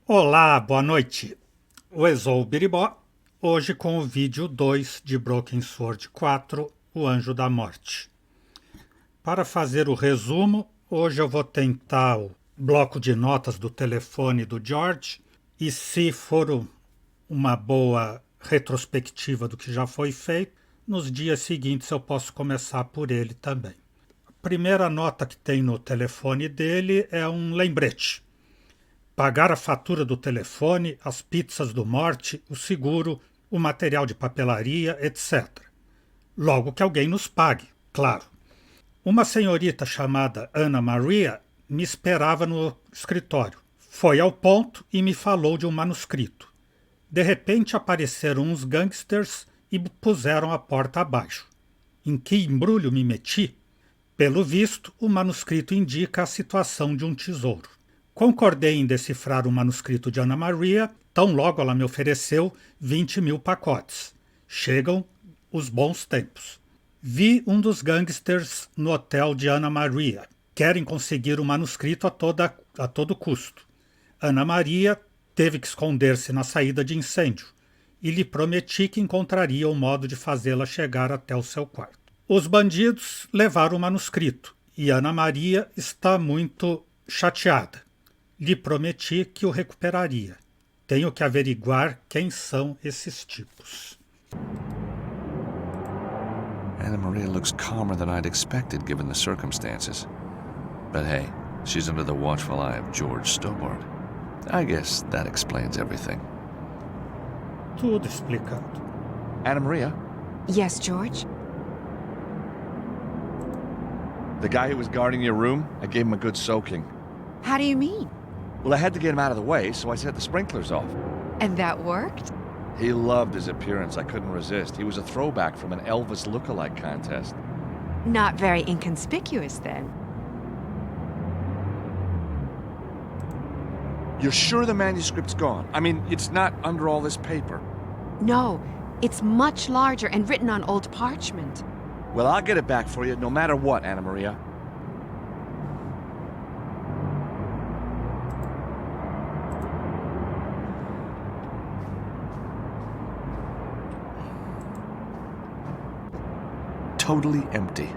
Olá, boa noite. Eu sou o Biribó, hoje com o vídeo 2 de Broken Sword 4, o Anjo da Morte. Para fazer o resumo, hoje eu vou tentar o bloco de notas do telefone do George e, se for uma boa retrospectiva do que já foi feito, nos dias seguintes eu posso começar por ele também. A primeira nota que tem no telefone dele é um lembrete. Pagar a fatura do telefone, as pizzas do Morte, o seguro, o material de papelaria, etc. Logo que alguém nos pague, claro. Uma senhorita chamada Ana Maria me esperava no escritório. Foi ao ponto e me falou de um manuscrito. De repente apareceram uns gangsters e puseram a porta abaixo. Em que embrulho me meti? Pelo visto, o manuscrito indica a situação de um tesouro. Concordei em decifrar o manuscrito de Ana Maria, tão logo ela me ofereceu 20.000 pacotes. Chegam os bons tempos. Vi um dos gangsters no hotel de Ana Maria. Querem conseguir o manuscrito a todo custo. Ana Maria teve que esconder-se na saída de incêndio e lhe prometi que encontraria um modo de fazê-la chegar até o seu quarto. Os bandidos levaram o manuscrito e Ana Maria está muito chateada. Lhe prometi que o recuperaria. Tenho que averiguar quem são esses tipos. Anna Maria looks calmer than I'd expected given the circumstances. But hey, she's under the watchful eye of George Stobart. I guess that explains everything. Tudo explicado. Anna Maria? Yes, George? The guy who was guarding your room, I gave him a good soaking. How do you mean? Well, I had to get him out of the way, so I set the sprinklers off. And that worked? He loved his appearance. I couldn't resist. He was a throwback from an Elvis look-alike contest. Not very inconspicuous, then. You're sure the manuscript's gone? I mean, it's not under all this paper. No, it's much larger and written on old parchment. Well, I'll get it back for you, no matter what, Anna Maria. Totally empty,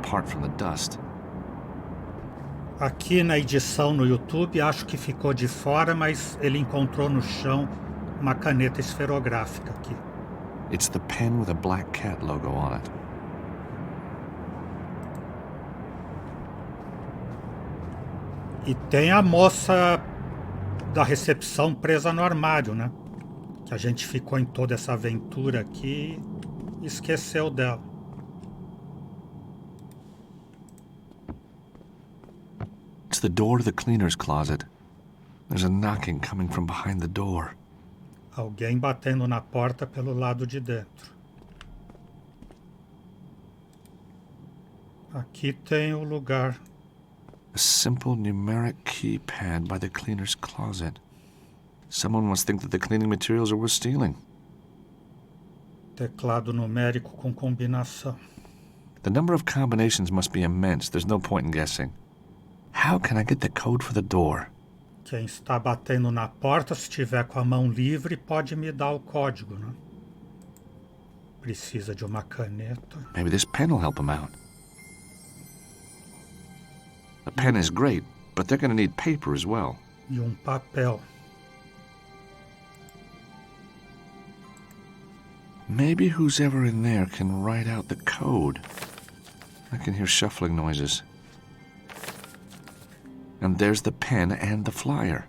apart from the dust. Aqui na edição no YouTube acho que ficou de fora, mas ele encontrou no chão uma caneta esferográfica aqui. It's the pen with a black cat logo on it. E tem a moça da recepção presa no armário, né? Que a gente ficou em toda essa aventura aqui e esqueceu dela. It's the door to the cleaner's closet. There's a knocking coming from behind the door. Alguém batendo na porta pelo lado de dentro. Aqui tem o lugar. A simple numeric keypad by the cleaner's closet. Someone must think that the cleaning materials are worth stealing. Teclado numérico com combinação. The number of combinations must be immense. There's no point in guessing. How can I get the code for the door? Quem está batendo na porta, se estiver com a mão livre, pode me dar o código, né? Precisa de uma caneta. Maybe this pen will help him out. A pen is great, but they're going to need paper as well. E papel. Maybe who's ever in there can write out the code. I can hear shuffling noises. And there's the pen and the flyer.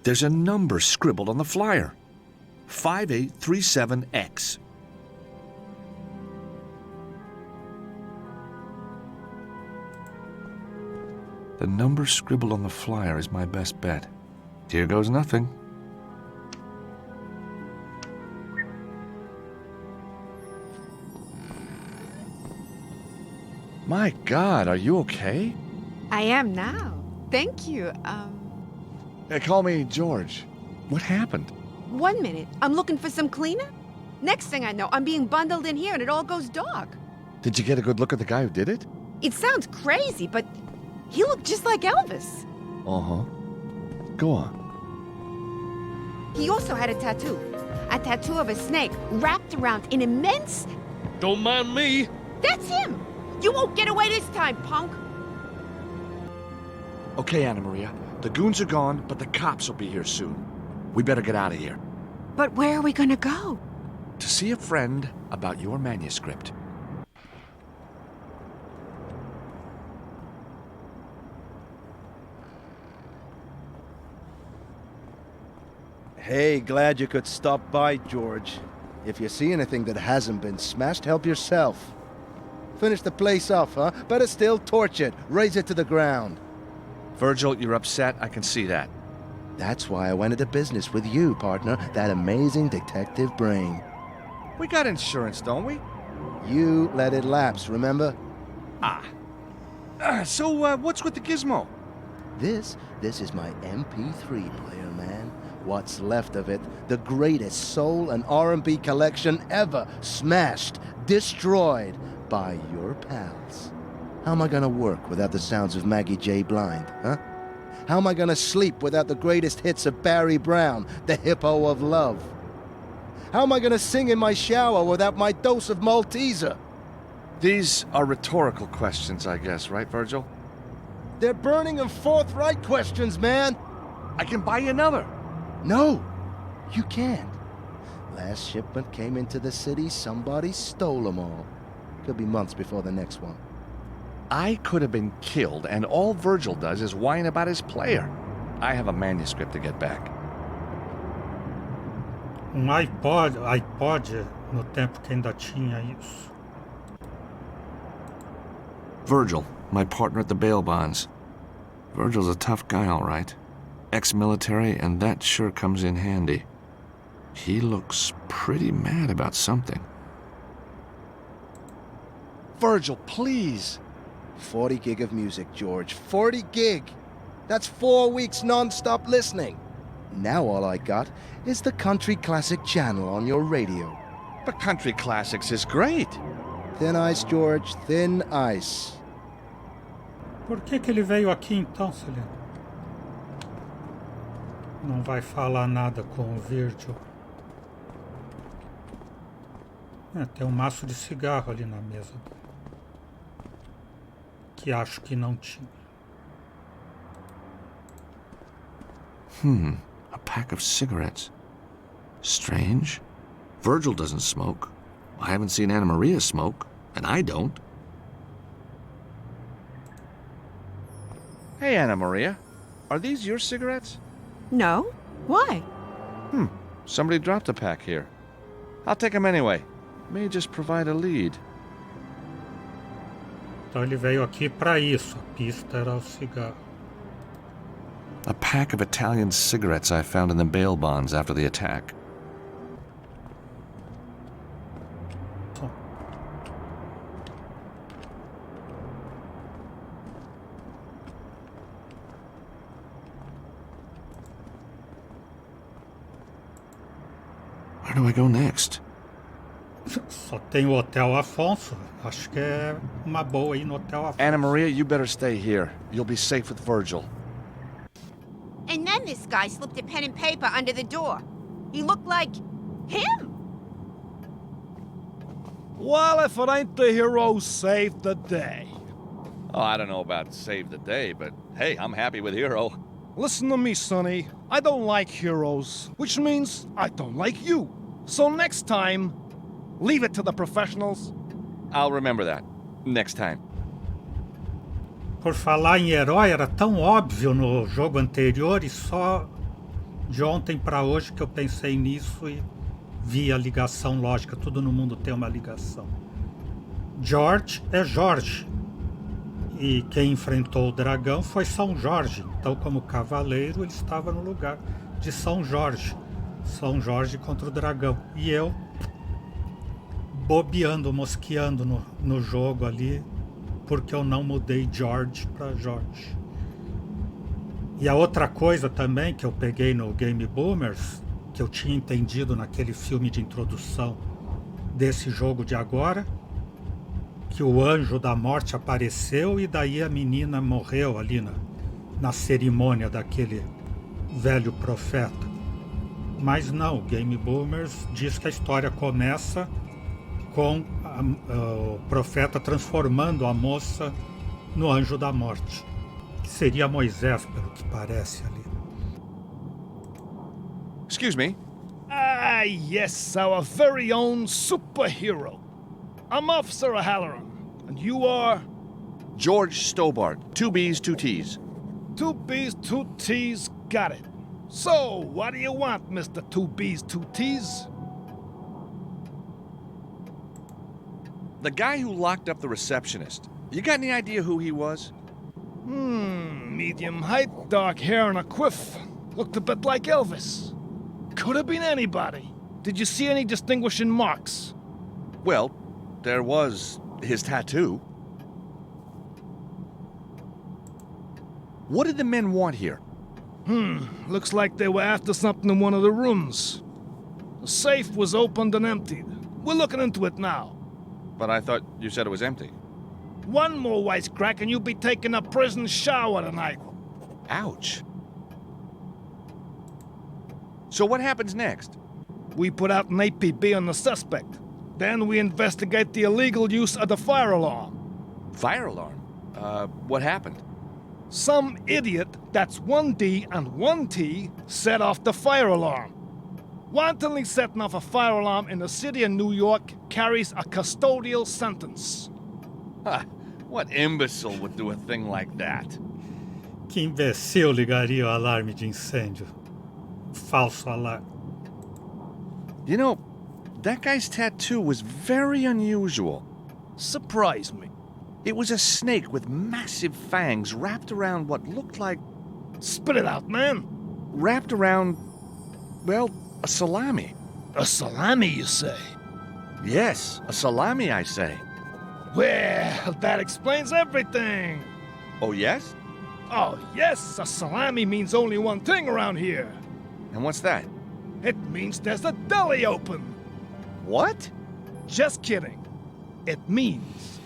There's a number scribbled on the flyer. 5837X. The number scribbled on the flyer is my best bet. Here goes nothing. My God, are you okay? I am now. Thank you. Hey, call me George. What happened? 1 minute. I'm looking for some cleaner. Next thing I know, I'm being bundled in here and it all goes dark. Did you get a good look at the guy who did it? It sounds crazy, but He looked just like Elvis. Uh-huh. Go on. He also had a tattoo. A tattoo of a snake wrapped around an immense... Don't mind me. That's him! You won't get away this time, punk! Okay, Anna Maria. The goons are gone, but the cops will be here soon. We better get out of here. But where are we gonna go? To see a friend about your manuscript. Hey, glad you could stop by, George. If you see anything that hasn't been smashed, help yourself. Finish the place off, huh? Better still, torch it. Raise it to the ground. Virgil, you're upset. I can see that. That's why I went into business with you, partner. That amazing detective brain. We got insurance, don't we? You let it lapse, remember? So what's with the gizmo? This is my MP3 player, man. What's left of it, the greatest soul and R&B collection ever. Smashed, destroyed by your pals. How am I gonna work without the sounds of Maggie J. Blind, huh? How am I gonna sleep without the greatest hits of Barry Brown, the hippo of love? How am I gonna sing in my shower without my dose of Malteser? These are rhetorical questions, I guess, right, Virgil? They're burning and forthright questions, man. I can buy you another. No, you can't. Last shipment came into the city, somebody stole them all. Could be months before the next one. I could have been killed, and all Virgil does is whine about his player. I have a manuscript to get back. iPod no tempo que ainda tinha isso. Virgil, my partner at the bail bonds. Virgil's a tough guy, all right. Ex-military, and that sure comes in handy. He looks pretty mad about something. Virgil, please. 40 gig of music, George. 40 gig! That's 4 weeks non-stop listening. Now all I got is the Country Classic channel on your radio. But Country Classics is great. Thin ice, George. Thin ice. Por que ele veio aqui então, Celino? Não vai falar nada com o Virgil. Tem um maço de cigarro ali na mesa. Que acho que não tinha. A pack of cigarettes. Strange. Virgil doesn't smoke. I haven't seen Anna Maria smoke, and I don't. Hey, Anna Maria. Are these your cigarettes? No? Why? Somebody dropped a pack here. I'll take them anyway. May just provide a lead. Então ele veio aqui para isso. A pista era o cigarro. A pack of Italian cigarettes I found in the bail bonds after the attack. Só. Where do I go next? Só tem o Hotel Afonso. Acho que é uma boa ir no Hotel Afonso. Anna Maria, you better stay here. You'll be safe with Virgil. And then this guy slipped a pen and paper under the door. He looked like him. Well, if it ain't the hero who saved the day. Oh, I don't know about save the day, but hey, I'm happy with Hero. Listen to me, Sonny. I don't like heroes, which means I don't like you. So next time, leave it to the professionals. I'll remember that. Next time. Por falar em herói, era tão óbvio no jogo anterior e só de ontem para hoje que eu pensei nisso e vi a ligação lógica. Tudo no mundo tem uma ligação. George é Jorge. E quem enfrentou o dragão foi São Jorge. Então, como cavaleiro, ele estava no lugar de São Jorge. São Jorge contra o dragão. E eu, bobeando, mosqueando no jogo ali, porque eu não mudei George para Jorge. E a outra coisa também que eu peguei no Game Boomers, que eu tinha entendido naquele filme de introdução desse jogo de agora, que o Anjo da Morte apareceu e daí a menina morreu ali na cerimônia daquele velho profeta. Mas não, o Game Boomers diz que a história começa com o profeta transformando a moça no Anjo da Morte, que seria Moisés, pelo que parece ali. Excuse me. Ah, yes, our very own superhero. I'm Officer O'Halloran, and you are? George Stobart. 2 B's, 2 T's. 2 B's, 2 T's, got it. So, what do you want, Mr. 2 B's, 2 T's? The guy who locked up the receptionist. You got any idea who he was? Medium height, dark hair, and a quiff. Looked a bit like Elvis. Could have been anybody. Did you see any distinguishing marks? Well, there was his tattoo. What did the men want here? Looks like they were after something in one of the rooms. The safe was opened and emptied. We're looking into it now. But I thought you said it was empty. One more wisecrack and you'll be taking a prison shower tonight. Ouch. So what happens next? We put out an APB on the suspect. Then we investigate the illegal use of the fire alarm. Fire alarm? What happened? Some idiot, that's 1D and 1T, set off the fire alarm. Wantonly setting off a fire alarm in the city of New York carries a custodial sentence. Ha! What imbecile would do a thing like that? Que imbecil ligaria o alarme de incêndio? Falso alarme. You know, that guy's tattoo was very unusual. Surprise me. It was a snake with massive fangs wrapped around what looked like... Spit it out, man. Wrapped around, well, a salami. A salami, you say? Yes, a salami, I say. Well, that explains everything. Oh, yes? Oh, yes, a salami means only one thing around here. And what's that? It means there's a deli open. What? Just kidding. It means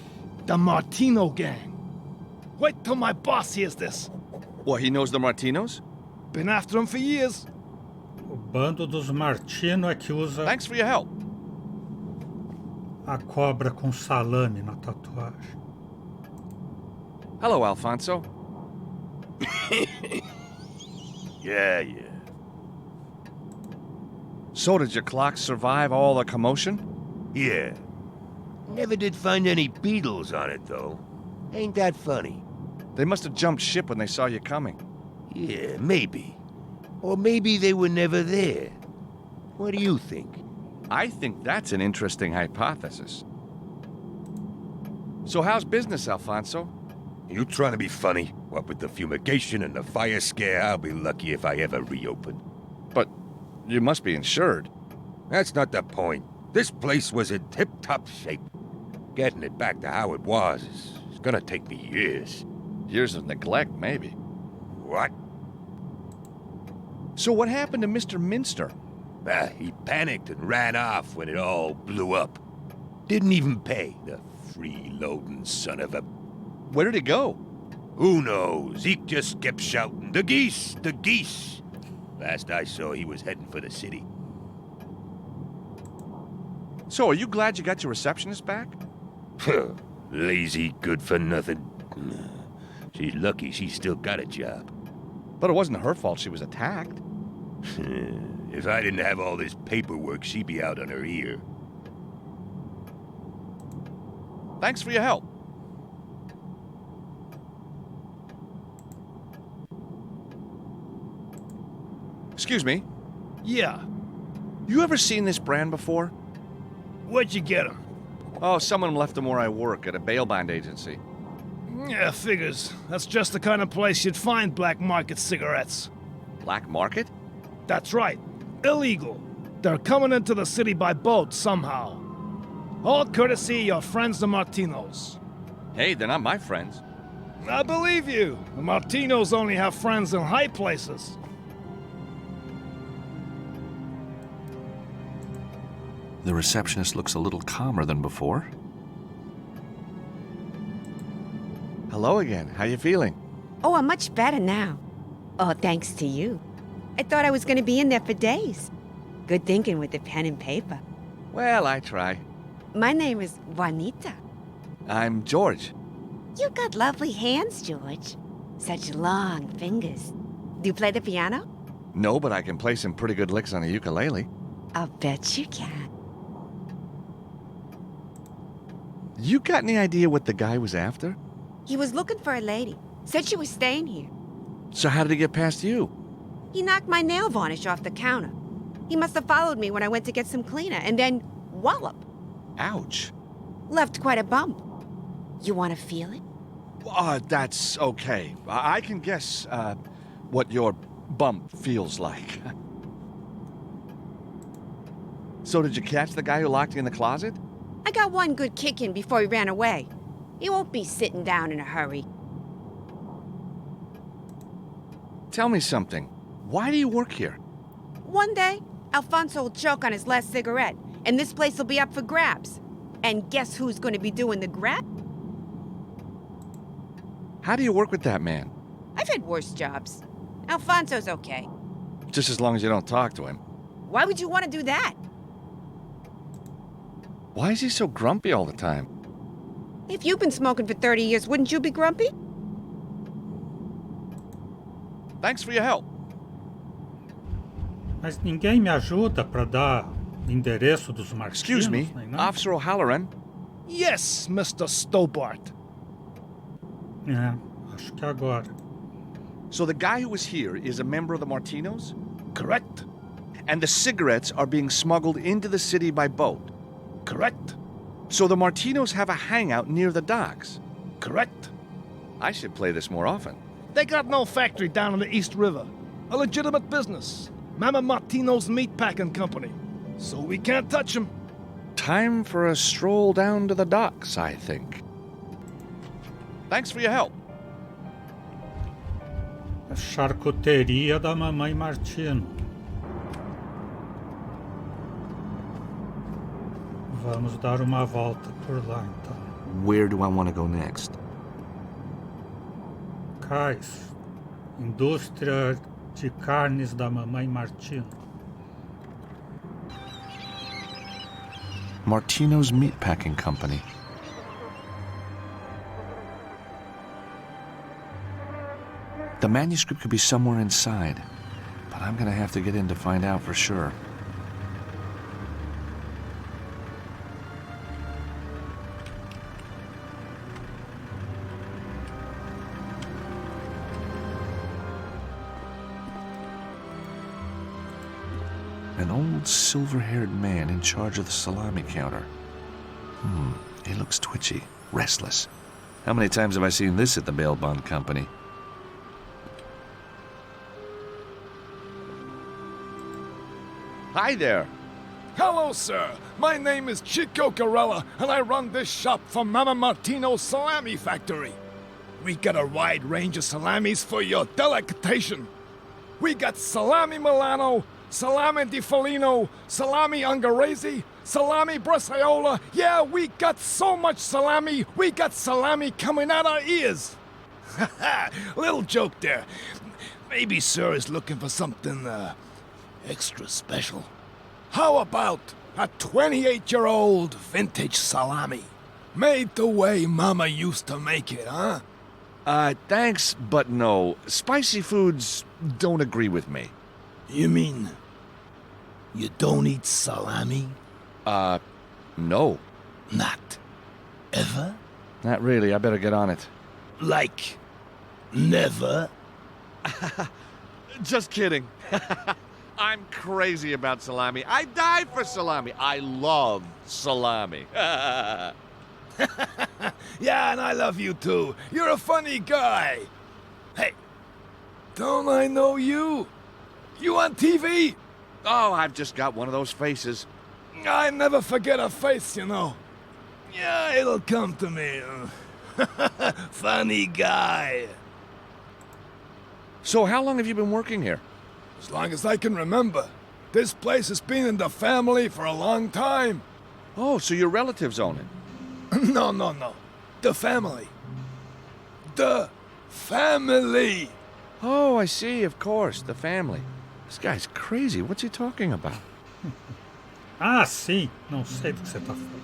the Martino gang. Wait till my boss hears this. What, he knows the Martinos? Been after them for years. O bando dos Martino é que usa Thanks for your help. a cobra com salame na tatuagem. Hello, Alfonso. Yeah. So did your clock survive all the commotion? Yeah. Never did find any beetles on it, though. Ain't that funny? They must have jumped ship when they saw you coming. Yeah, maybe. Or maybe they were never there. What do you think? I think that's an interesting hypothesis. So how's business, Alfonso? You trying to be funny? What with the fumigation and the fire scare, I'll be lucky if I ever reopen. But you must be insured. That's not the point. This place was in tip-top shape. Getting it back to how it was is gonna take me years. Years of neglect, maybe. What? So what happened to Mr. Minster? He panicked and ran off when it all blew up. Didn't even pay, the freeloading son of a... Where did he go? Who knows? Zeke just kept shouting, "The geese! The geese!" Last I saw, he was heading for the city. So are you glad you got your receptionist back? Lazy, good-for-nothing. She's lucky she still got a job. But it wasn't her fault she was attacked. If I didn't have all this paperwork, she'd be out on her ear. Thanks for your help. Excuse me, Yeah. you ever seen this brand before? Where'd you get 'em? Oh, someone left them where I work at a bail bond agency. Yeah, figures. That's just the kind of place you'd find black market cigarettes. Black market? That's right. Illegal. They're coming into the city by boat somehow. All courtesy of your friends the Martinos. Hey, they're not my friends. I believe you. The Martinos only have friends in high places. The receptionist looks a little calmer than before. Hello again. How you feeling? Oh, I'm much better now. Oh, thanks to you. I thought I was going to be in there for days. Good thinking with the pen and paper. Well, I try. My name is Juanita. I'm George. You got lovely hands, George. Such long fingers. Do you play the piano? No, but I can play some pretty good licks on a ukulele. I'll bet you can. You got any idea what the guy was after? He was looking for a lady. Said she was staying here. So how did he get past you? He knocked my nail varnish off the counter. He must have followed me when I went to get some cleaner, and then wallop. Ouch. Left quite a bump. You want to feel it? That's okay. I can guess, what your bump feels like. So did you catch the guy who locked you in the closet? I got one good kick in before he ran away. He won't be sitting down in a hurry. Tell me something. Why do you work here? One day, Alfonso will choke on his last cigarette, and this place will be up for grabs. And guess who's going to be doing the grab? How do you work with that man? I've had worse jobs. Alfonso's okay. Just as long as you don't talk to him. Why would you want to do that? Why is he so grumpy all the time? If you've been smoking for 30 years, wouldn't you be grumpy? Thanks for your help. Mas ninguém me ajuda para dar endereço dos martinos. Excuse me, nem nada. Officer O'Halloran. Yes, Mr. Stobart. É, acho que agora. So the guy who was here is a member of the Martinos? Correct. And the cigarettes are being smuggled into the city by boat? Correct. So the Martinos have a hangout near the docks? Correct. I should play this more often. They got no factory down on the East River. A legitimate business. Mama Martino's Meatpacking Company. So we can't touch them. Time for a stroll down to the docks, I think. Thanks for your help. A charcuteria da Mamãe Martino. Vamos dar uma volta por lá, então. Where do I want to go next? Cais, indústria de carnes da Mamãe Martino. Martino's Meatpacking Company. The manuscript could be somewhere inside, but I'm gonna have to get in to find out for sure. An old silver-haired man in charge of the salami counter. He looks twitchy, restless. How many times have I seen this at the bail bond company? Hi there. Hello, sir. My name is Chico Corella, and I run this shop for Mama Martino's Salami Factory. We got a wide range of salamis for your delectation. We got salami Milano, salami di Foligno, salami Ungherese, salami Bresaola. Yeah, we got so much salami, we got salami coming out our ears. Little joke there. Maybe sir is looking for something, extra special. How about a 28-year-old vintage salami? Made the way Mama used to make it, huh? Thanks, but no. Spicy foods don't agree with me. You mean you don't eat salami? No. Not ever? Not really. I better get on it. Like never? Just kidding. I'm crazy about salami. I die for salami. I love salami. Yeah, and I love you too. You're a funny guy. Hey, don't I know you? You on TV? Oh, I've just got one of those faces. I never forget a face, you know. Yeah, it'll come to me. Funny guy. So how long have you been working here? As long as I can remember. This place has been in the family for a long time. Oh, so your relatives own it? No. The family. The family. Oh, I see, of course, the family. This guy's crazy. What's he talking about? Ah, sim. Não sei do que você tá falando.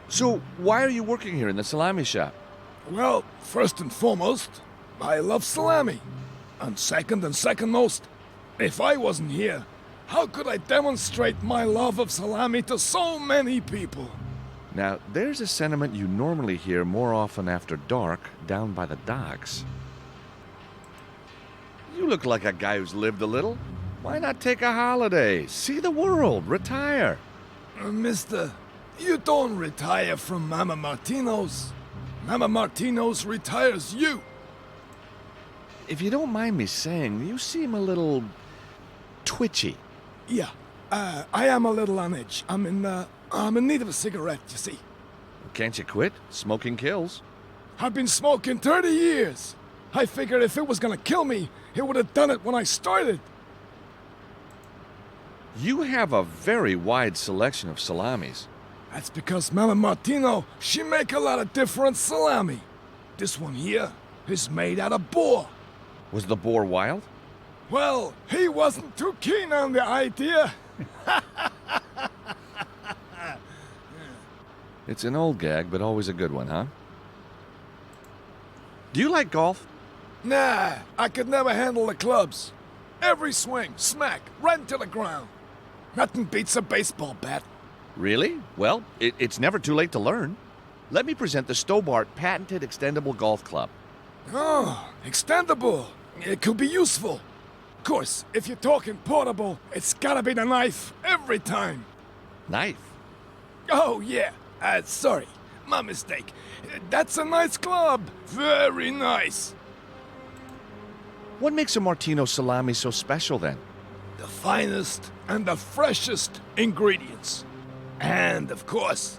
So, why are you working here in the salami shop? Well, first and foremost, I love salami. And second most, if I wasn't here, how could I demonstrate my love of salami to so many people? Now, there's a sentiment you normally hear more often after dark down by the docks. You look like a guy who's lived a little. Why not take a holiday? See the world, retire. Mister, you don't retire from Mama Martino's. Mama Martino's retires you. If you don't mind me saying, you seem a little twitchy. Yeah, I am a little on edge. I'm in need of a cigarette, you see. Can't you quit? Smoking kills. I've been smoking 30 years. I figured if it was gonna kill me, it would have done it when I started. You have a very wide selection of salamis. That's because Mama Martino, she make a lot of different salami. This one here is made out of boar. Was the boar wild? Well, he wasn't too keen on the idea. It's an old gag, but always a good one, huh? Do you like golf? Nah, I could never handle the clubs. Every swing, smack, right into the ground. Nothing beats a baseball bat. Really? Well, it's never too late to learn. Let me present the Stobart Patented Extendable Golf Club. Oh, extendable. It could be useful. Of course, if you're talking portable, it's gotta be the knife every time. Knife? Oh, yeah. Sorry. My mistake. That's a nice club. Very nice. What makes a Martino salami so special, then? The finest and the freshest ingredients. And, of course,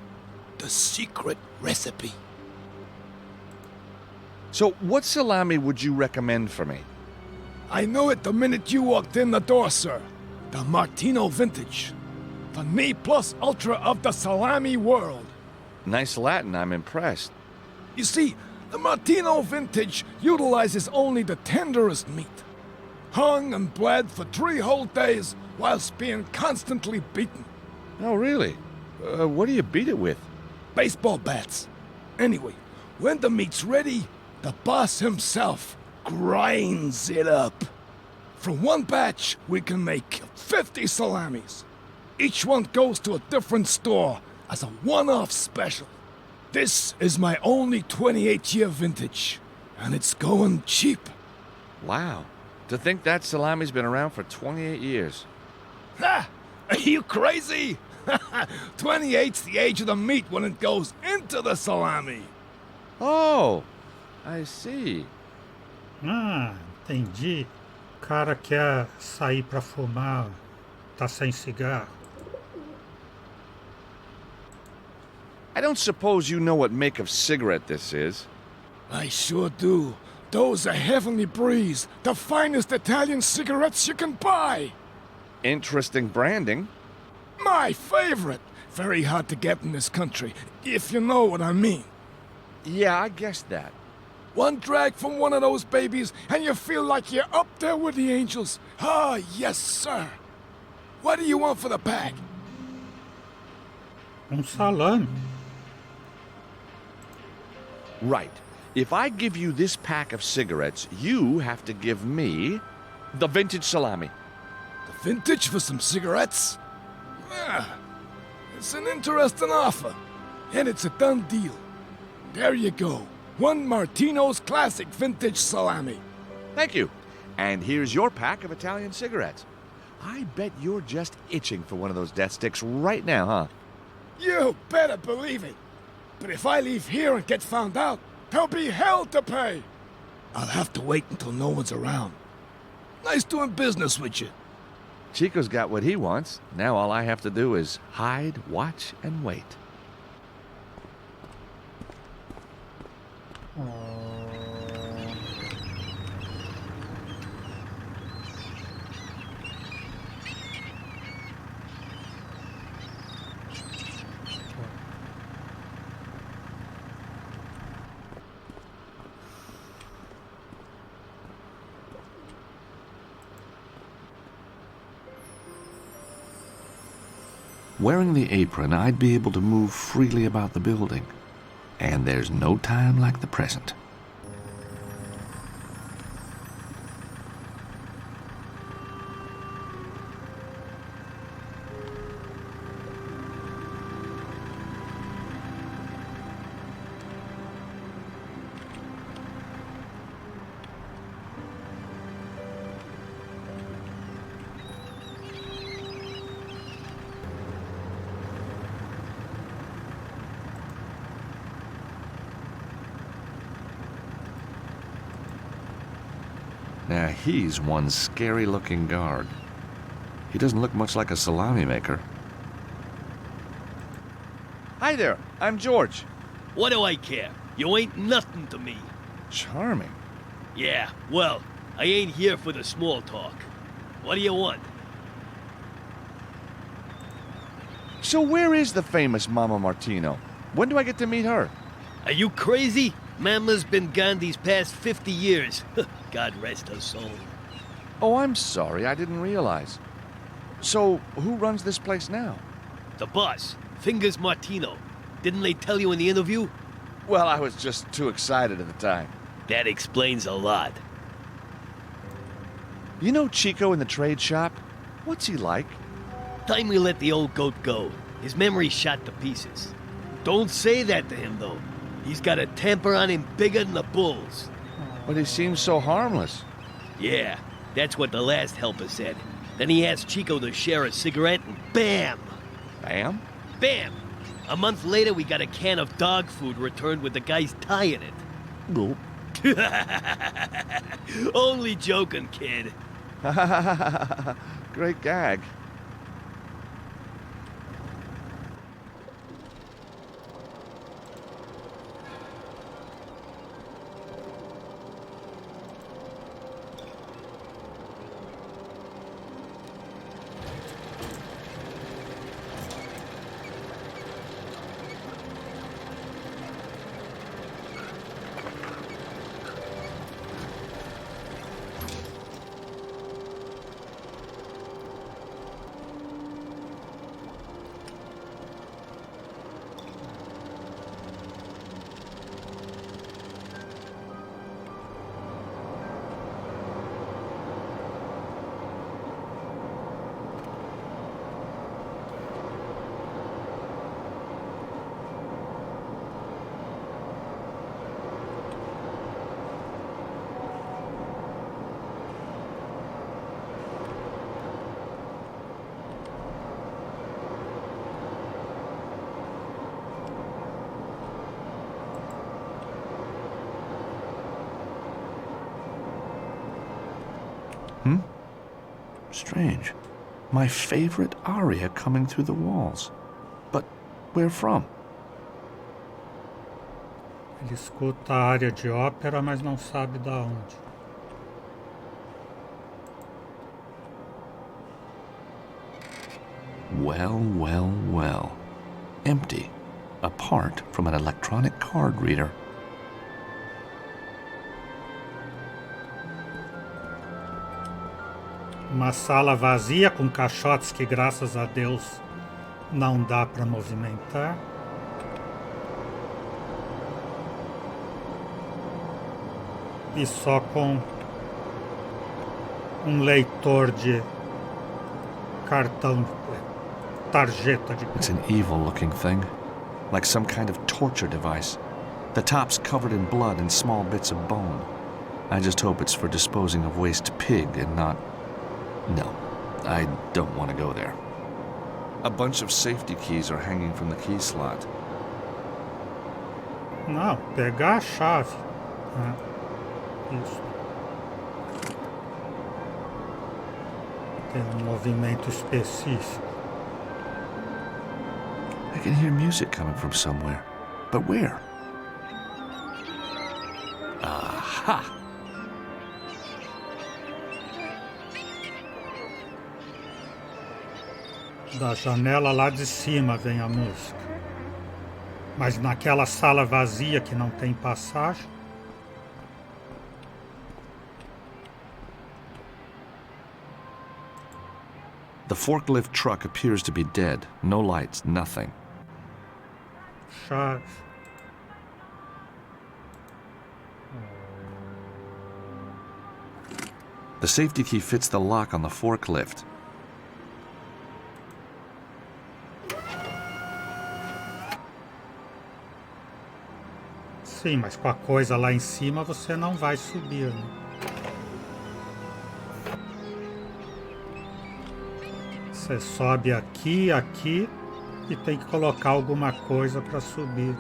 the secret recipe. So, what salami would you recommend for me? I knew it the minute you walked in the door, sir. The Martino Vintage. The ne plus ultra of the salami world. Nice Latin, I'm impressed. You see, the Martino Vintage utilizes only the tenderest meat. Hung and bled for 3 whole days whilst being constantly beaten. Oh, really? What do you beat it with? Baseball bats. Anyway, when the meat's ready, the boss himself grinds it up. From one batch, we can make 50 salamis. Each one goes to a different store as a one-off special. This is my only 28-year vintage, and it's going cheap. Wow. To think that salami's been around for 28 years. Ha! Are you crazy? 28's the age of the meat when it goes into the salami. Oh, I see. Ah, entendi. O cara quer sair pra fumar, tá sem cigarro. I don't suppose you know what make of cigarette this is. I sure do. Those are Heavenly Breeze, the finest Italian cigarettes you can buy. Interesting branding. My favorite. Very hard to get in this country, if you know what I mean. Yeah, I guessed that. One drag from one of those babies, and you feel like you're up there with the angels. Ah, yes, sir. What do you want for the bag? Salame. Right. If I give you this pack of cigarettes, you have to give me the vintage salami. The vintage for some cigarettes? Yeah, it's an interesting offer. And it's a done deal. There you go. 1 Martino's Classic Vintage Salami. Thank you. And here's your pack of Italian cigarettes. I bet you're just itching for one of those death sticks right now, huh? You better believe it. But if I leave here and get found out, there'll be hell to pay. I'll have to wait until no one's around. Nice doing business with you. Chico's got what he wants. Now all I have to do is hide, watch, and wait. Wearing the apron, I'd be able to move freely about the building. And there's no time like the present. Now he's one scary-looking guard. He doesn't look much like a salami maker. Hi there, I'm George. What do I care? You ain't nothing to me. Charming. Yeah, well, I ain't here for the small talk. What do you want? So where is the famous Mama Martino? When do I get to meet her? Are you crazy? Mama's been gone these past 50 years. God rest her soul. Oh, I'm sorry, I didn't realize. So, who runs this place now? The boss, Fingers Martino. Didn't they tell you in the interview? Well, I was just too excited at the time. That explains a lot. You know Chico in the trade shop? What's he like? Time we let the old goat go. His memory's shot to pieces. Don't say that to him, though. He's got a temper on him bigger than the bulls. But he seems so harmless. Yeah, that's what the last helper said. Then he asked Chico to share a cigarette and bam! Bam? Bam! A month later, we got a can of dog food returned with the guy's tie in it. Nope. Only joking, kid. Great gag. Strange. My favorite aria coming through the walls. But where from? Ele escuta a área de ópera, mas não sabe da onde. Well, well, well. Empty. Apart from an electronic card reader. Uma sala vazia com caixotes que, graças a Deus, não dá para movimentar. E só com um leitor de cartão, tarjeta de... It's an evil-looking thing. Like some kind of torture device. The top's covered in blood and small bits of bone. I just hope it's for disposing of waste pig and not... No, I don't want to go there. A bunch of safety keys are hanging from the key slot. Não, pegar a chave. Isso. Tem movimento específico. I can hear music coming from somewhere. But where? Aha! Da janela lá de cima vem a música. Mas naquela sala vazia que não tem passagem. The forklift truck appears to be dead. No lights, nothing. Chave. The safety key fits the lock on the forklift. Sim, mas com a coisa lá em cima você não vai subir, né? Você sobe aqui, aqui e tem que colocar alguma coisa para subir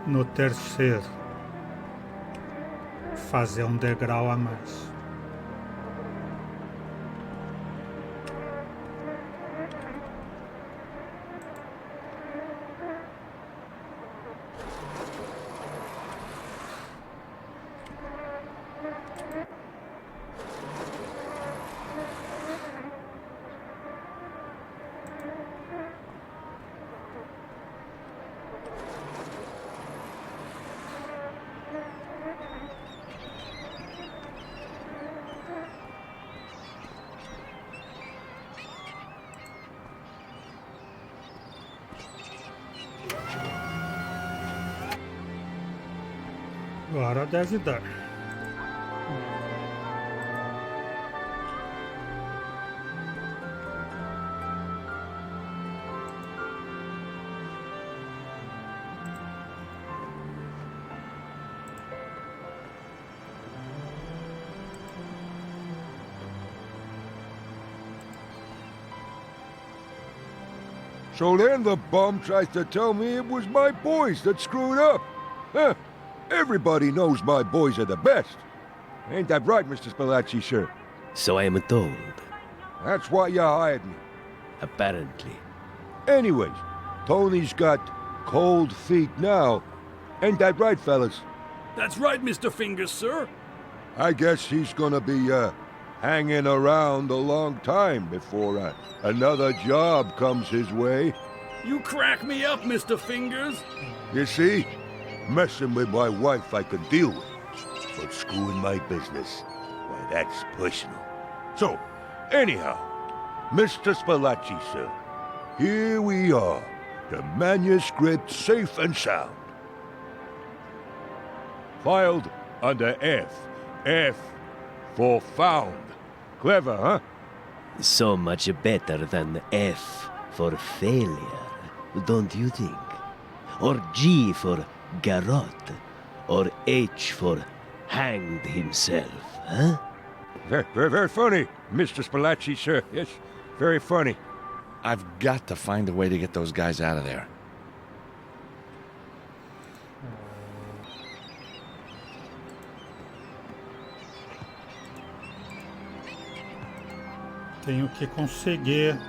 no terceiro. Fazer um degrau a mais. Agora deve dar. So then the bum tries to tell me it was my boys that screwed up. Huh? Everybody knows my boys are the best. Ain't that right, Mr. Spalacci, sir? So I am told. That's why you hired me. Apparently. Anyways, Tony's got cold feet now. Ain't that right, fellas? That's right, Mr. Fingers, sir. I guess he's gonna be, hanging around a long time before, another job comes his way. You crack me up, Mr. Fingers. You see? Messing with my wife I can deal with. But screwing my business, why, that's personal. So, anyhow, Mr. Spalacci, sir, here we are. The manuscript safe and sound. Filed under F. F for found. Clever, huh? So much better than F for failure, don't you think? Or G for garrote, or H for hanged himself, huh? Very funny, Mr. Spalacci, sir. Yes, very funny. I've got to find a way to get those guys out of there. Tenho que conseguir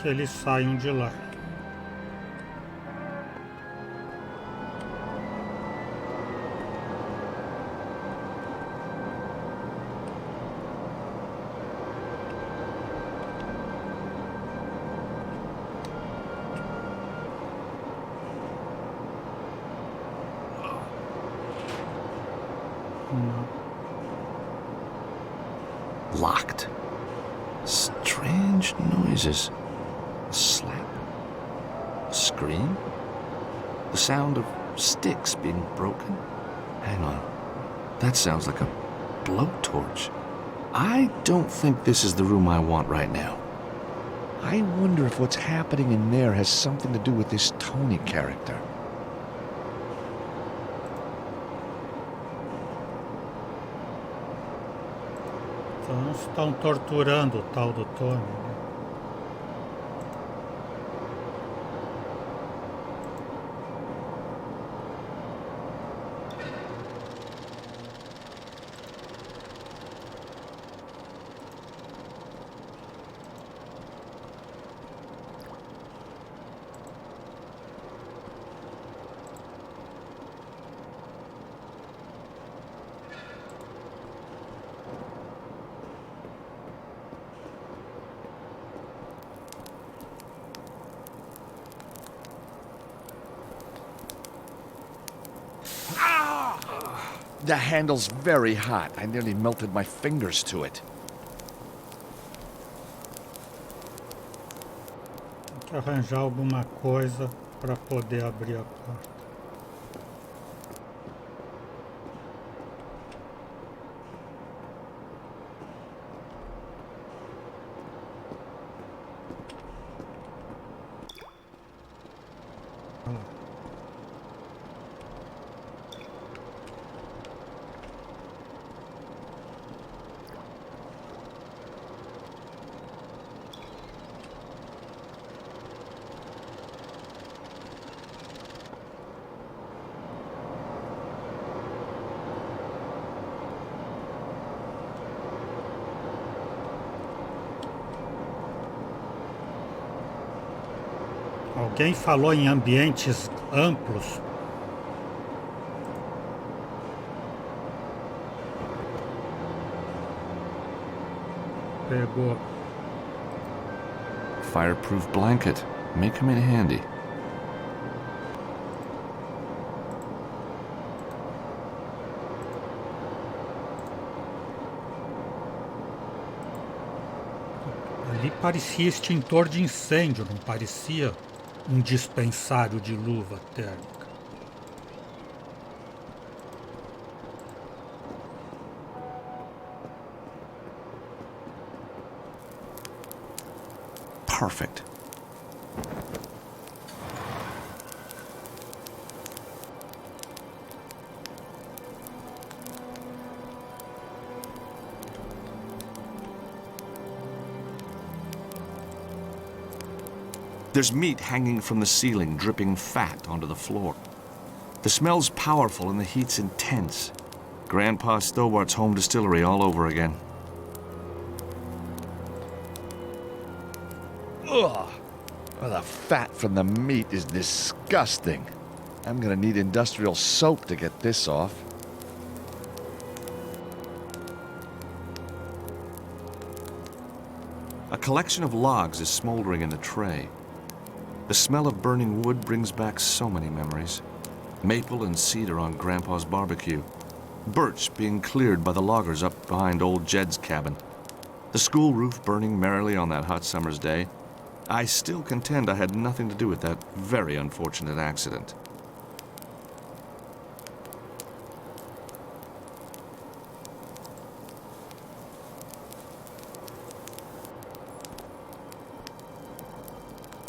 que eles saiam de lá. Locked. Strange noises. A slap. A scream. The sound of sticks being broken. Hang on. That sounds like a blowtorch. I don't think this is the room I want right now. I wonder if what's happening in there has something to do with this Tony character. Então estão torturando o tal do Tony, né? The handle's very hot. I nearly melted my fingers to it. Tem que arranjar alguma coisa para poder abrir a porta. Alguém falou em ambientes amplos. Pegou. Fireproof blanket. May come in handy. Ali parecia extintor de incêndio, não parecia um dispensário de luva térmica. Perfect. There's meat hanging from the ceiling, dripping fat onto the floor. The smell's powerful and the heat's intense. Grandpa Stowart's home distillery all over again. Ugh! Well, the fat from the meat is disgusting. I'm gonna need industrial soap to get this off. A collection of logs is smoldering in the tray. The smell of burning wood brings back so many memories. Maple and cedar on Grandpa's barbecue. Birch being cleared by the loggers up behind old Jed's cabin. The school roof burning merrily on that hot summer's day. I still contend I had nothing to do with that very unfortunate accident.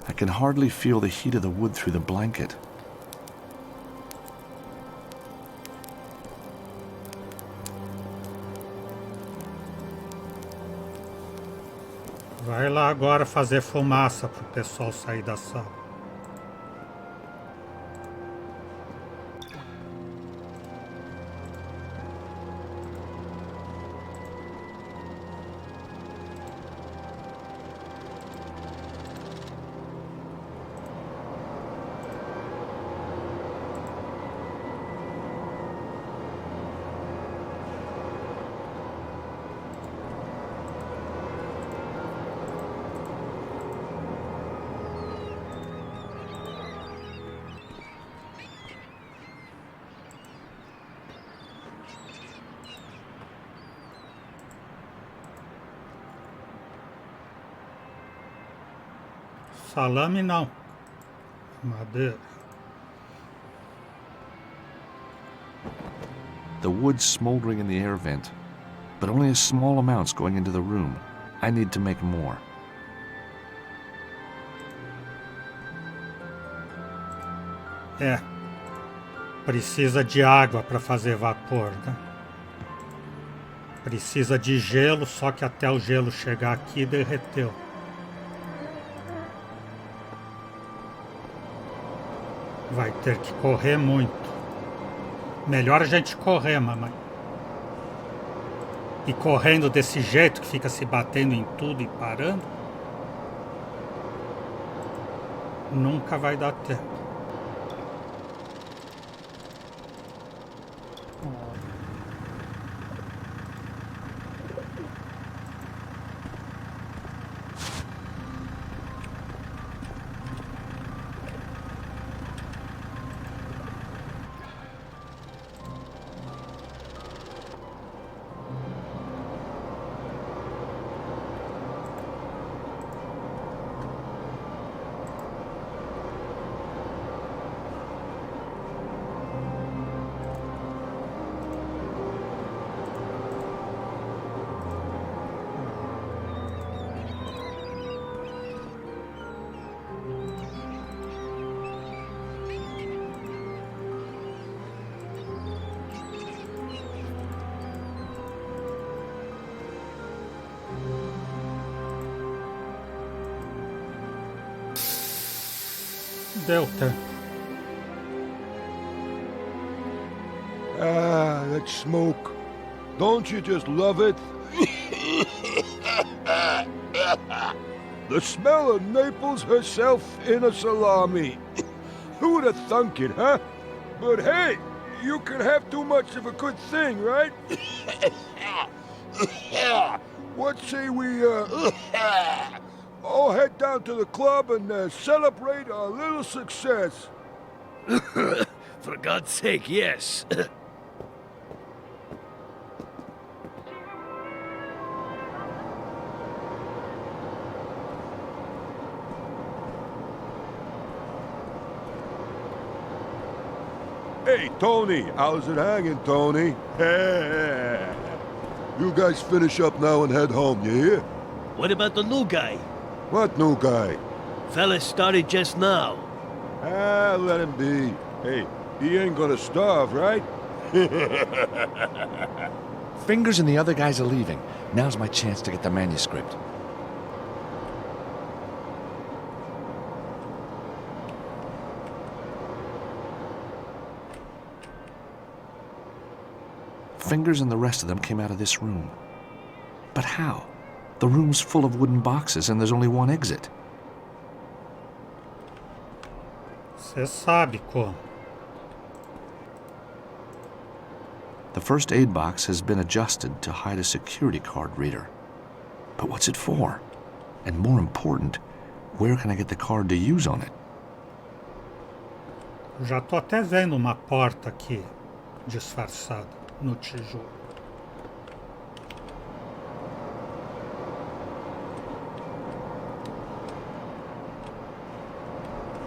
I can hardly feel the heat of the wood through the blanket. Vai lá agora fazer fumaça para o pessoal sair da sala. Salame não. Madeira. The wood's smoldering in the air vent, but only a small amount's going into the room. I need to make more. É. Precisa de água para fazer vapor, né? Precisa de gelo, só que até o gelo chegar aqui derreteu. Vai ter que correr muito. Melhor a gente correr, mamãe. E correndo desse jeito, que fica se batendo em tudo e parando, nunca vai dar tempo. Deu tempo. Ah, that smoke. Don't you just love it? The smell of Naples herself in a salami. Who'd have thunk it, huh? But hey, you can have too much of a good thing, right? What say we, all head down to the club and celebrate our little success? For God's sake, yes. Hey, Tony, how's it hanging, Tony? You guys finish up now and head home, you hear? What about the new guy? What new guy? Fella started just now. Ah, let him be. Hey, he ain't gonna starve, right? Fingers and the other guys are leaving. Now's my chance to get the manuscript. Fingers and the rest of them came out of this room. But how? The room's full of wooden boxes and there's only one exit. Você sabe como. The first aid box has been adjusted to hide a security card reader. But what's it for? And more important, where can I get the card to use on it? Já tô até vendo uma porta aqui, disfarçada, no tijolo.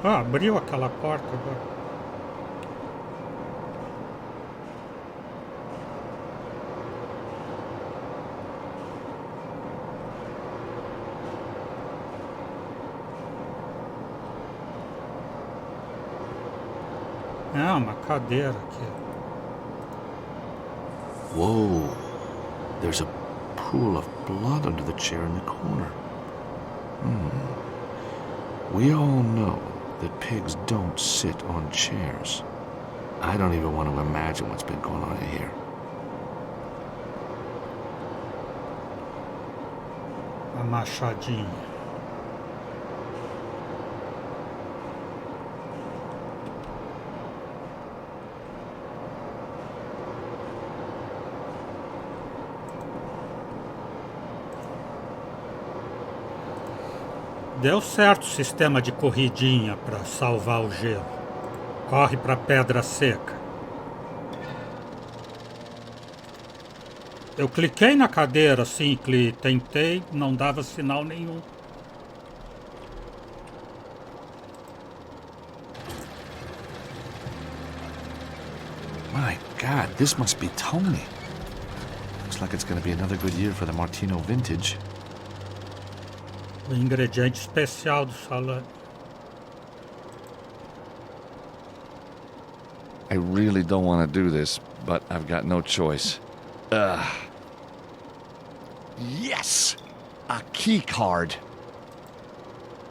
Ah, abriu aquela porta agora. Ah, uma cadeira aqui. Whoa, there's a pool of blood under the chair in the corner. We all know that pigs don't sit on chairs. I don't even want to imagine what's been going on in here. A machadinha. Deu certo o sistema de corridinha para salvar o gelo. Corre para pedra seca. Eu cliquei na cadeira assim, tentei, não dava sinal nenhum. My God, this must be Tony. Looks like it's going to be another good year for the Martino vintage. O ingrediente especial do salame. I really don't want to do this, but I've got no choice. Yes! A key card.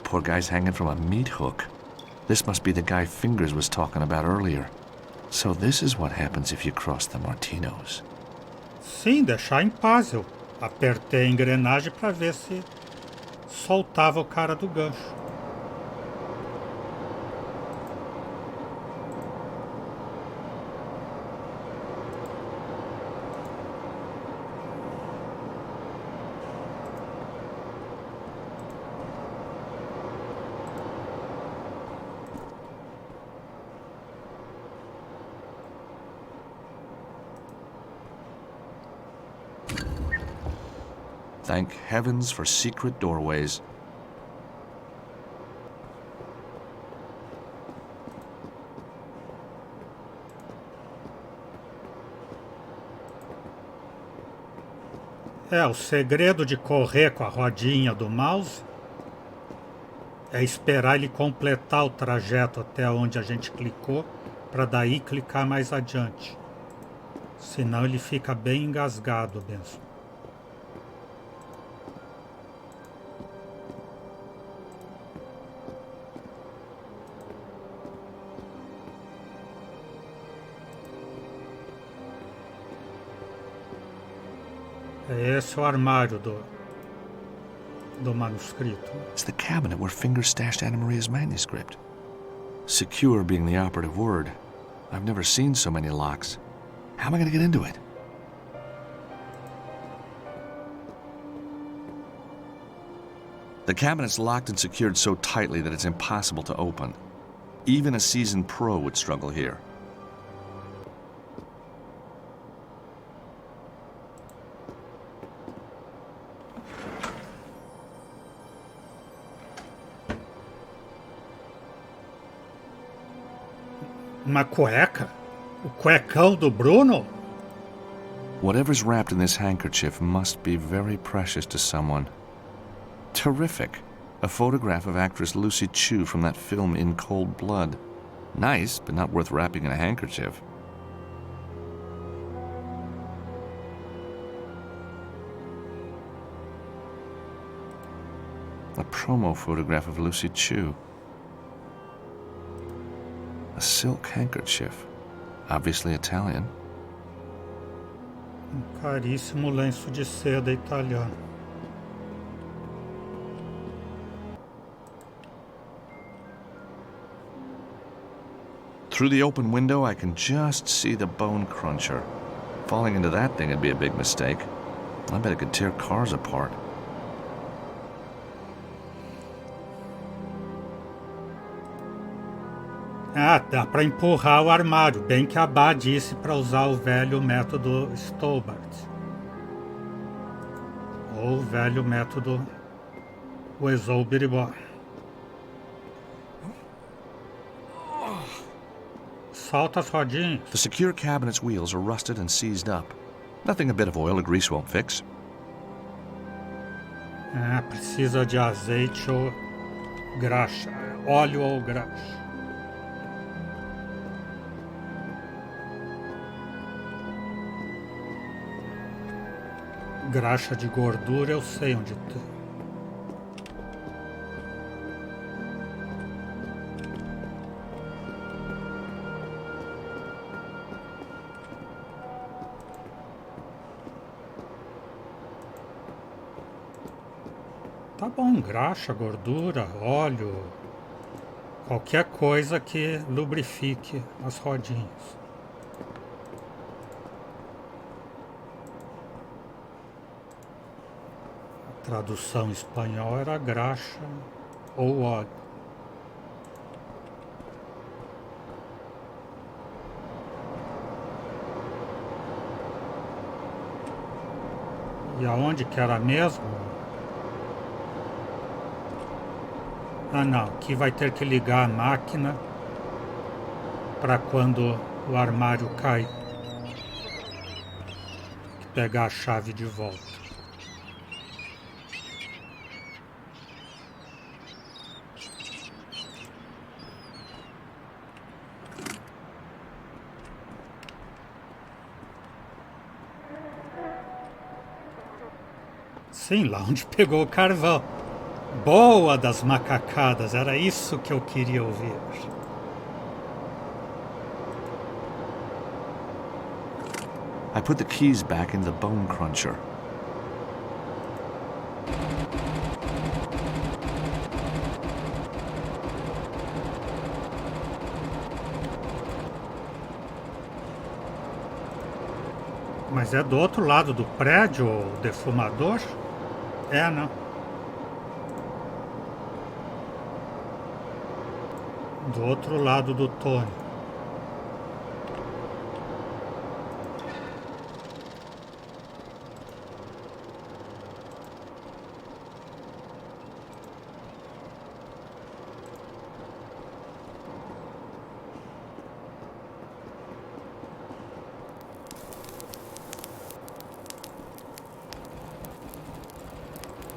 Poor guy's hanging from a meat hook. This must be the guy Fingers was talking about earlier. So this is what happens if you cross the Martinos. Sim, deixar em paz. Eu apertei a engrenagem para ver se soltava o cara do gancho. Thank heavens for secret doorways. O segredo de correr com a rodinha do mouse é esperar ele completar o trajeto até onde a gente clicou, para daí clicar mais adiante. Senão ele fica bem engasgado mesmo. É esse o armário do manuscrito. It's the cabinet where Fingers stashed Anna Maria's manuscript. Secure being the operative word. I've never seen so many locks. How am I going to get into it? The cabinet's locked and secured so tightly that it's impossible to open. Even a seasoned pro would struggle here. Uma cueca? O cuecão do Bruno? Whatever's wrapped in this handkerchief must be very precious to someone. Terrific. A photograph of actress Lucy Chu from that film In Cold Blood. Nice, but not worth wrapping in a handkerchief. A promo photograph of Lucy Chu. A silk handkerchief. Obviously Italian. Caríssimo lenço de seda italiano. Through the open window, I can just see the bone cruncher. Falling into that thing would be a big mistake. I bet it could tear cars apart. Ah, dá para empurrar o armário, bem que a Bá disse para usar o velho método Stobart. Ou o velho método Wezou Biribó. Solta as rodinhas. The secure cabinet's wheels are rusted and seized up. Nothing a bit of oil or grease won't fix. Ah, precisa de azeite ou graxa. Óleo ou graxa. Graxa de gordura eu sei onde tem. Tá bom, graxa, gordura, óleo, qualquer coisa que lubrifique as rodinhas. A tradução em espanhol era graxa ou óleo. E aonde que era mesmo? Ah não, aqui vai ter que ligar a máquina para quando o armário cair. Pegar a chave de volta. Sim, lá onde pegou o carvão. Boa das macacadas, era isso que eu queria ouvir. I put the keys back in the bone cruncher. Mas é do outro lado do prédio, o defumador? É, não? Do outro lado do túnel.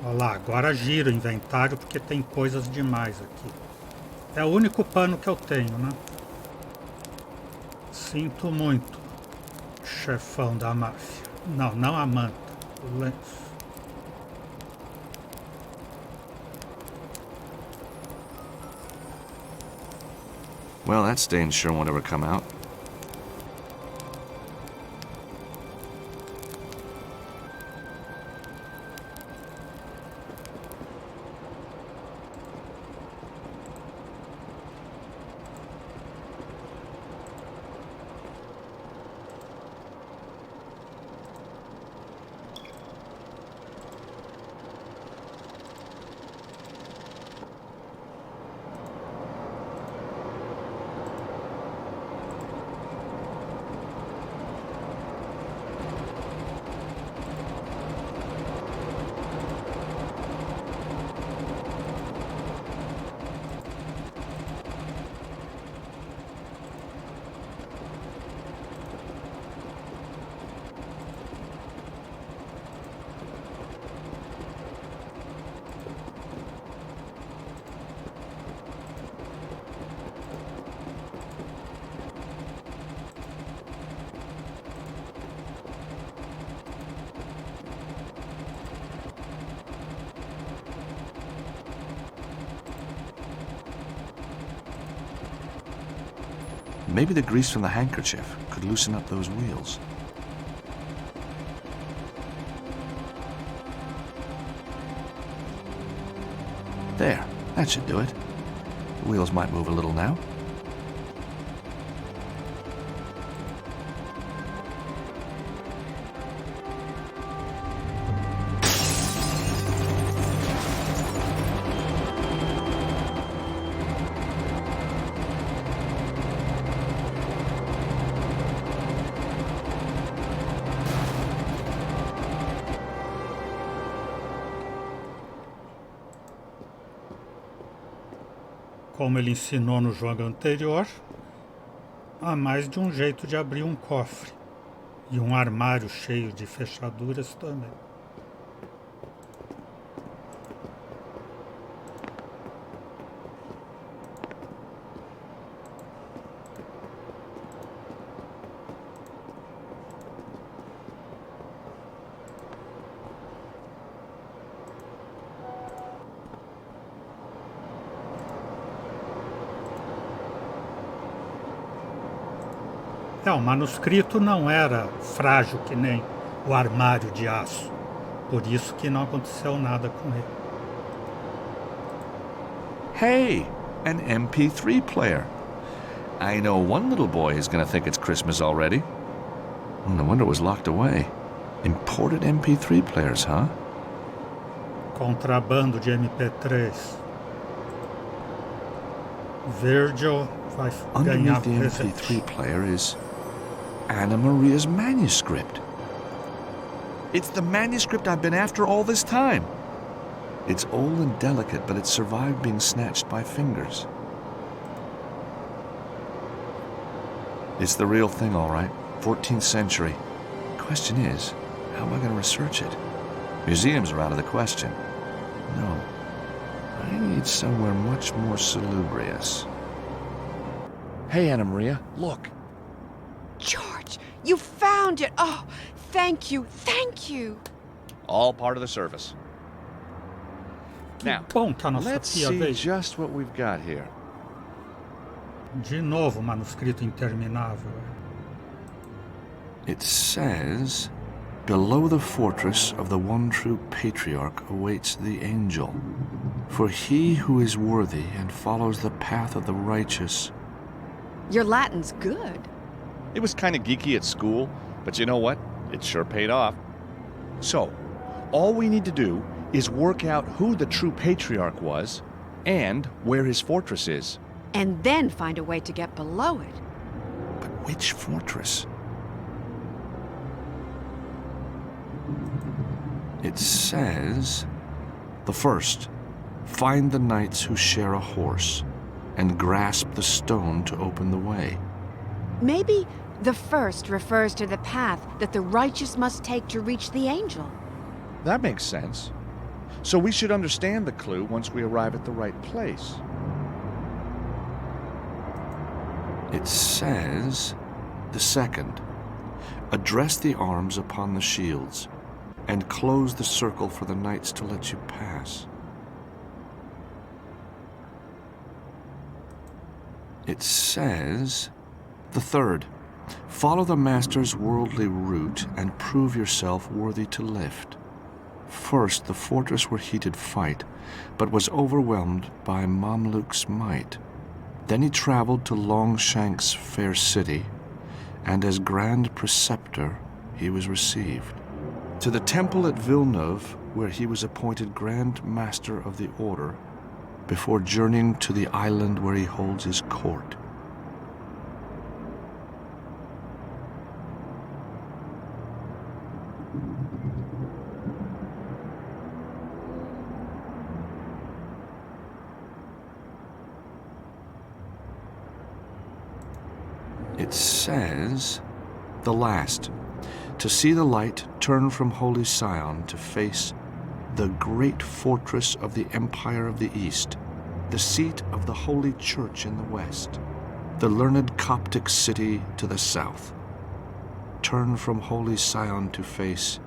Olha lá, agora gira o inventário porque tem coisas demais aqui. É o único pano que eu tenho, né? Sinto muito, chefão da máfia. Não, não a manta, o lenço. Well, that stain sure won't ever come out. Maybe the grease from the handkerchief could loosen up those wheels. There, that should do it. The wheels might move a little now. Como ele ensinou no jogo anterior, há mais de um jeito de abrir um cofre. E um armário cheio de fechaduras também. O manuscrito não era frágil que nem o armário de aço. Por isso que não aconteceu nada com ele. Hey, an MP3 player. I know one little boy is gonna think it's Christmas already. No wonder it was locked away. Imported MP3 players, huh? Contrabando de MP3. Virgil vai ganhar Underneath the MP3 player is Anna Maria's manuscript. It's the manuscript I've been after all this time. It's old and delicate, but it survived being snatched by fingers. It's the real thing, all right. 14th century. Question is, how am I going to research it? Museums are out of the question. No. I need somewhere much more salubrious. Hey, Anna Maria, look. George, you found it! Oh, thank you, thank you! All part of the service. Now, Bom que a nossa let's tia see veio. just what we've got here. De novo, manuscrito interminável. It says, below the fortress of the one true patriarch awaits the angel. For he who is worthy and follows the path of the righteous. Your Latin's good. It was kind of geeky at school, but you know what? It sure paid off. So, all we need to do is work out who the true patriarch was and where his fortress is. And then find a way to get below it. But which fortress? It says, the first, find the knights who share a horse and grasp the stone to open the way. Maybe the first refers to the path that the righteous must take to reach the angel. That makes sense. So we should understand the clue once we arrive at the right place. It says, the second, address the arms upon the shields and close the circle for the knights to let you pass. It says, the third, follow the master's worldly route and prove yourself worthy to lift. First, the fortress where he did fight, but was overwhelmed by Mamluk's might. Then he traveled to Longshank's fair city, and as grand preceptor he was received. To the temple at Villeneuve, where he was appointed Grand Master of the Order, before journeying to the island where he holds his court. It says, the last, to see the light turn from Holy Sion to face the great fortress of the Empire of the East, the seat of the Holy Church in the west, the learned Coptic city to the south. Turn from Holy Sion to face,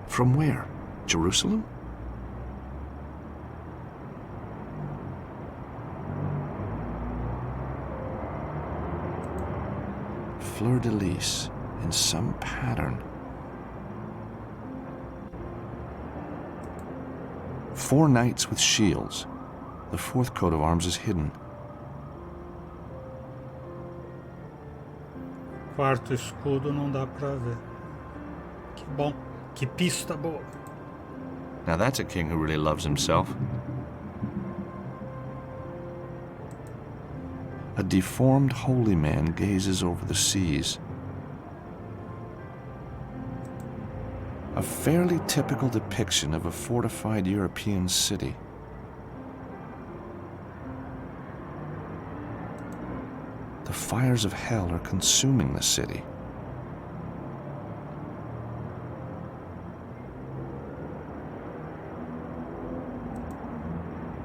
from where? Jerusalem? fleur-de-lis in some pattern. 4 knights with shields. The 4th coat of arms is hidden. Quarto escudo não dá pra ver. Que bom. Que pista boa. Now that's a king who really loves himself. A deformed holy man gazes over the seas. A fairly typical depiction of a fortified European city. The fires of hell are consuming the city.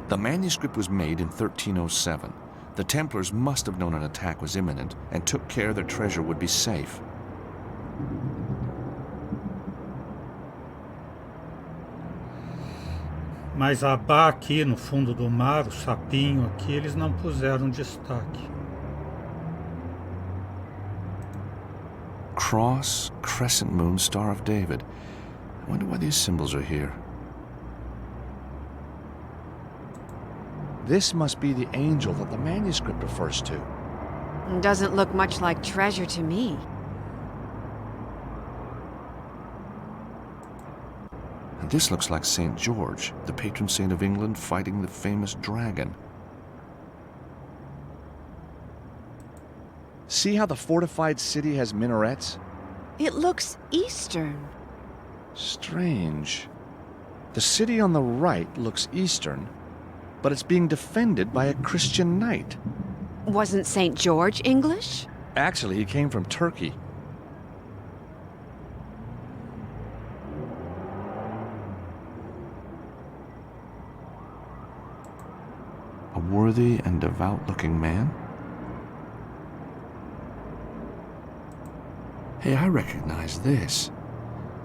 The manuscript was made in 1307. The Templars must have known an attack was imminent and took care their treasure would be safe. Mas a Bá aqui no fundo do mar, o sapinho aqui, eles não puseram destaque. Cross, crescent moon, Star of David. I wonder why these symbols are here. This must be the angel that the manuscript refers to. Doesn't look much like treasure to me. And this looks like St. George, the patron saint of England, fighting the famous dragon. See how the fortified city has minarets? It looks Eastern. Strange. The city on the right looks Eastern, but it's being defended by a Christian knight. Wasn't St. George English? Actually, he came from Turkey. A worthy and devout-looking man? Hey, I recognize this.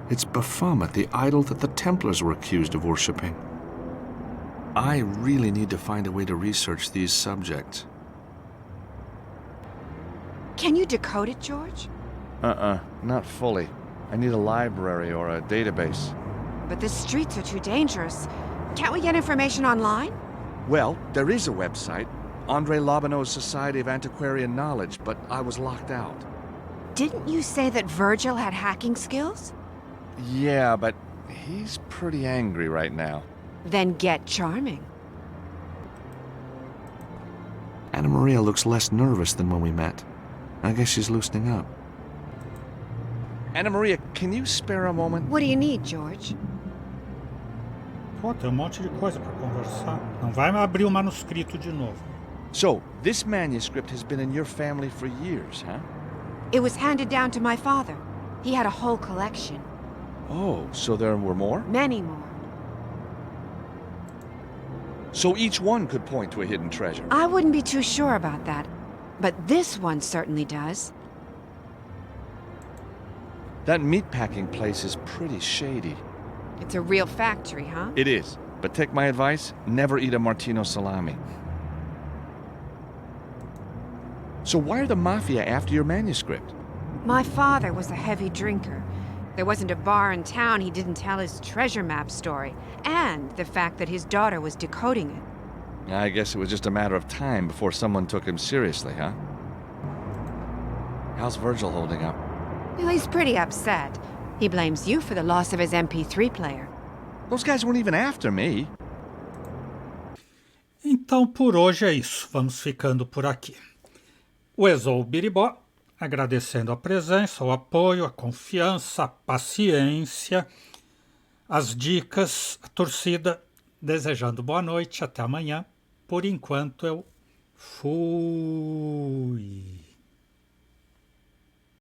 It's Baphomet, the idol that the Templars were accused of worshipping. I really need to find a way to research these subjects. Can you decode it, George? Not fully. I need a library or a database. But the streets are too dangerous. Can't we get information online? Well, there is a website, André Lobinow's Society of Antiquarian Knowledge, but I was locked out. Didn't you say that Virgil had hacking skills? Yeah, but he's pretty angry right now. Then get charming. Anna Maria looks less nervous than when we met. I guess she's loosening up. Anna Maria, can you spare a moment? What do you need, George? Pô, tem monte de coisa para conversar. Não vai abrir o manuscrito de novo. So, this manuscript has been in your family for years, huh? It was handed down to my father. He had a whole collection. Oh, so there were more? Many more. So each one could point to a hidden treasure? I wouldn't be too sure about that. But this one certainly does. That meatpacking place is pretty shady. It's a real factory, huh? It is. But take my advice, never eat a Martino salami. So why are the Mafia after your manuscript? My father was a heavy drinker. There wasn't a bar in town he didn't tell his treasure map story, and the fact that his daughter was decoding it. I guess it was just a matter of time before someone took him seriously, huh? How's Virgil holding up? Well, he's pretty upset. He blames you for the loss of his MP3 player. Those guys weren't even after me. Então, por hoje é isso. Vamos ficando por aqui. O Exou Biribó, agradecendo a presença, o apoio, a confiança, a paciência, as dicas, a torcida, desejando boa noite, até amanhã. Por enquanto eu fui.